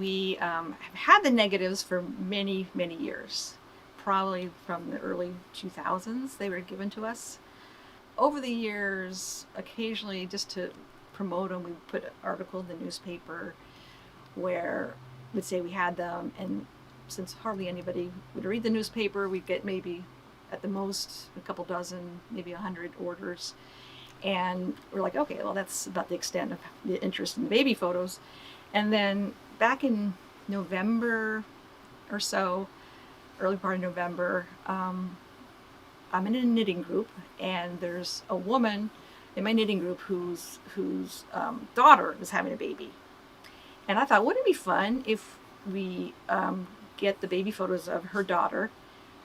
we have had the negatives for many, many years. Probably from the early 2000s, they were given to us. Over the years, occasionally, just to promote them, we put an article in the newspaper where we'd say we had them, and since hardly anybody would read the newspaper, we'd get maybe at the most a couple dozen, maybe 100 orders. And we're like, okay, well, that's about the extent of the interest in baby photos. And then back in November or so, early part of November, I'm in a knitting group, and there's a woman in my knitting group whose daughter is having a baby. And I thought, wouldn't it be fun if we get the baby photos of her daughter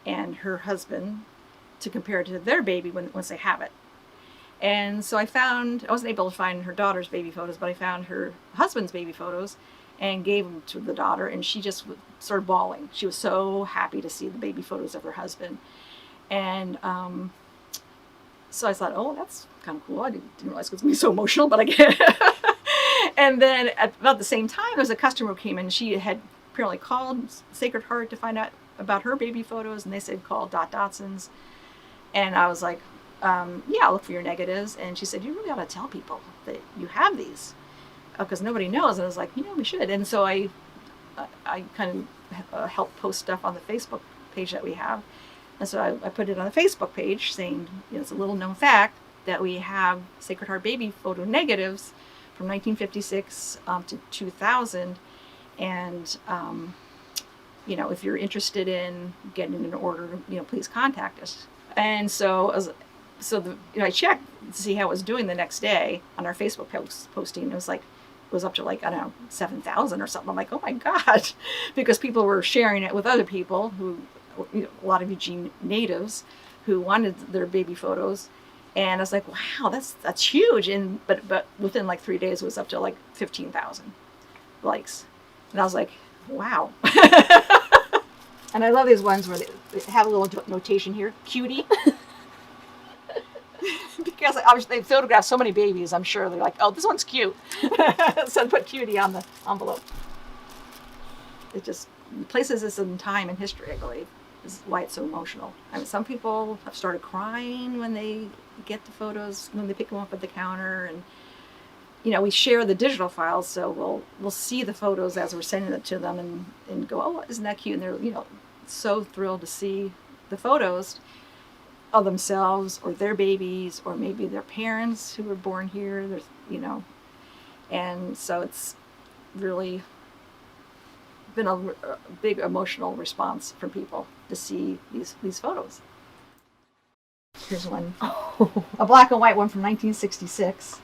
and her husband to compare to their baby once they have it. And so I wasn't able to find her daughter's baby photos, but I found her husband's baby photos and gave them to the daughter, and she just started bawling. She was so happy to see the baby photos of her husband. And so I thought, oh, that's kind of cool. I didn't realize it was going to be so emotional, but I get it. And then at about the same time, there was a customer who came in. She had apparently called Sacred Heart to find out about her baby photos, and they said call Dot Dotsons. And I was like, yeah, I'll look for your negatives. And she said, you really ought to tell people that you have these, because nobody knows. And I was like, we should. And so I kind of helped post stuff on the Facebook page that we have. And so I put it on the Facebook page saying, it's a little known fact that we have Sacred Heart baby photo negatives from 1956 to 2000. And, if you're interested in getting an order, please contact us. And so I checked to see how it was doing the next day on our Facebook posting. It was up to I don't know, 7,000 or something. I'm like, oh my God, because people were sharing it with other people who, a lot of Eugene natives who wanted their baby photos. And I was like, wow, that's huge. And but within 3 days, it was up to 15,000 likes. And I was like, wow. And I love these ones where they have a little notation here, cutie. Because obviously they photographed so many babies, I'm sure they're like, oh, this one's cute. So I put cutie on the envelope. It just places us in time and history, I believe, is why it's so emotional. I mean, some people have started crying when they get the photos, when they pick them up at the counter. And we share the digital files, so we'll see the photos as we're sending it to them and go, oh, isn't that cute? And they're so thrilled to see the photos of themselves or their babies or maybe their parents who were born here. There's and so it's really been a big emotional response from people to see these photos. Here's one, a black and white one from 1966.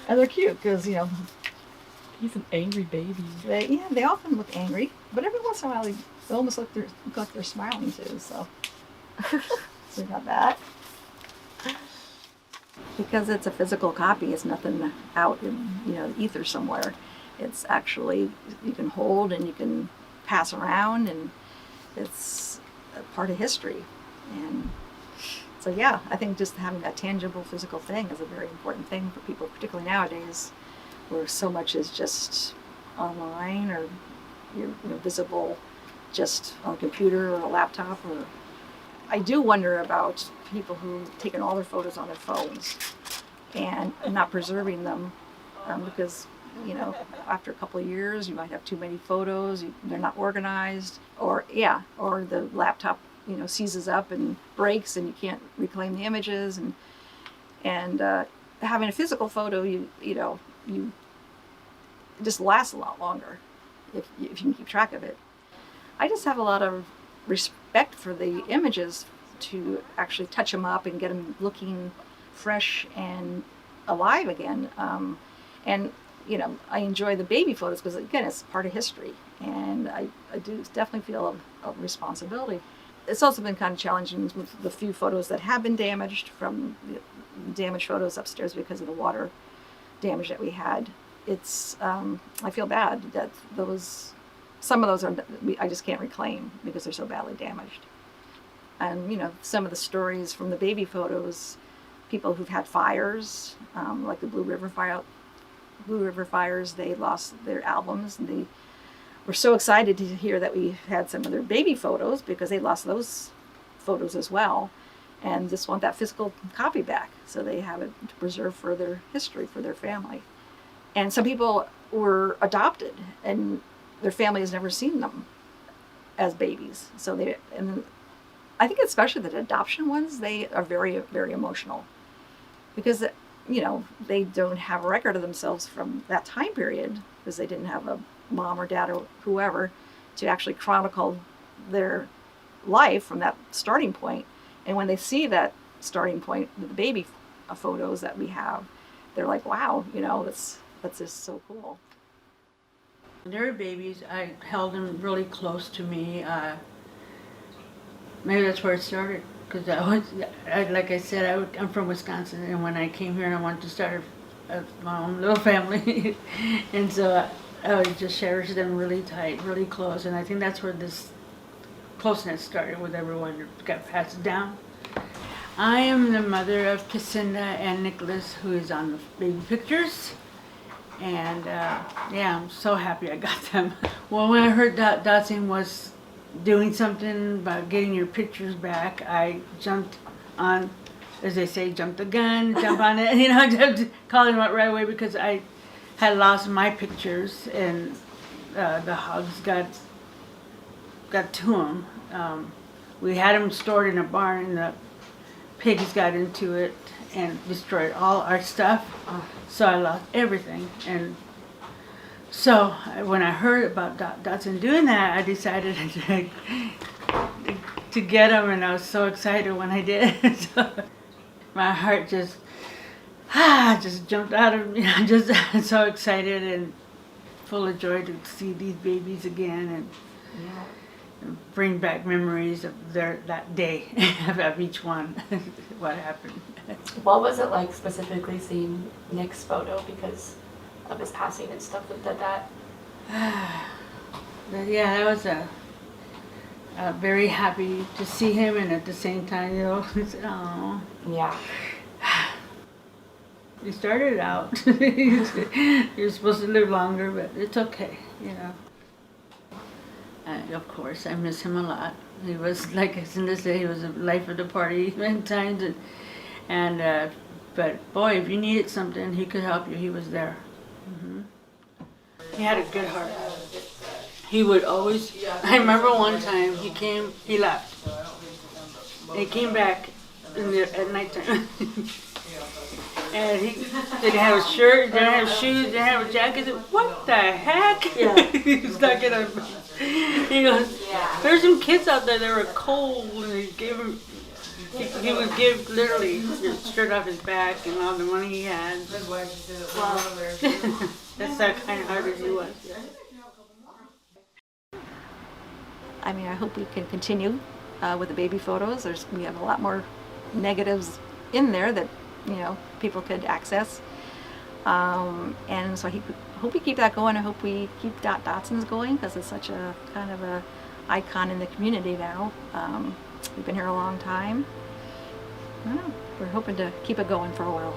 And they're cute because, He's an angry baby. They often look angry, but every once in a while they almost look like they're smiling too. So, so we got that. Because it's a physical copy, it's nothing out in the ether somewhere. It's actually you can hold and you can pass around, and it's a part of history. And so yeah, I think just having that tangible physical thing is a very important thing for people, particularly nowadays, where so much is just online or you're visible just on a computer or a laptop. Or I do wonder about people who've taken all their photos on their phones and not preserving them, because after a couple of years you might have too many photos, they're not organized, or the laptop seizes up and breaks and you can't reclaim the images, and having a physical photo, you it just lasts a lot longer if you can keep track of it. I just have a lot of respect for the images to actually touch them up and get them looking fresh and alive again. And I enjoy the baby photos because, again, it's part of history, and I do definitely feel a responsibility. It's also been kind of challenging with the few photos that have been damaged, from the damaged photos upstairs because of the water damage that we had. It's I feel bad that some of those I just can't reclaim because they're so badly damaged. And some of the stories from the baby photos, people who've had fires, like the Blue River fires, they lost their albums, and were so excited to hear that we had some of their baby photos because they lost those photos as well, and just want that physical copy back so they have it to preserve for their history for their family. And some people were adopted and their family has never seen them as babies, so they, and I think especially the adoption ones, they are very, very emotional because, you know, they don't have a record of themselves from that time period because they didn't have a mom or dad or whoever to actually chronicle their life from that starting point. And when they see that starting point, the baby photos that we have, they're like, wow, you know, that's just so cool. When they were babies, I held them really close to me. Maybe that's where it started. Because like I said, I'm from Wisconsin, and when I came here and I wanted to start my own little family, and so I would just cherish them really tight, really close, and I think that's where this closeness started with everyone. It got passed down. I am the mother of Cassandra and Nicholas, who is on the baby pictures. And yeah, I'm so happy I got them. Well, when I heard Dot Dotson was doing something about getting your pictures back, I jumped on, as they say, jump the gun, jump on it, you know, just calling them out right away because I had lost my pictures and the hogs got to them. We had them stored in a barn and the pigs got into it and destroyed all our stuff. So I lost everything. And so when I heard about Dot Dotson doing that, I decided to get them, and I was so excited when I did. So my heart just jumped out of me. I'm just so excited and full of joy to see these babies again and bring back memories of that day of each one, what happened. What was it like specifically seeing Nick's photo because of his passing and stuff that? Yeah, that was very happy to see him, and at the same time, you know, oh. Yeah. He started out. He was supposed to live longer, but it's okay, you know. Of course, I miss him a lot. He was, like I said, he was the life of the party many times, but boy, if you needed something, he could help you. He was there. Mm-hmm. He had a good heart. He would always. I remember one time he left. He came back at nighttime. And he didn't have a shirt, didn't have shoes, didn't have a jacket. What the heck? Yeah. He was stuck in a. He goes, there's some kids out there that were cold, and he would give literally his shirt off his back and all the money he had. Wow. That's how kind of hearted he was. I mean, I hope we can continue with the baby photos. We have a lot more negatives in there that, you know, people could access. And so I hope we keep that going. I hope we keep Dot Dotsons going because it's such a kind of a icon in the community now. We've been here a long time. I don't know. We're hoping to keep it going for a while.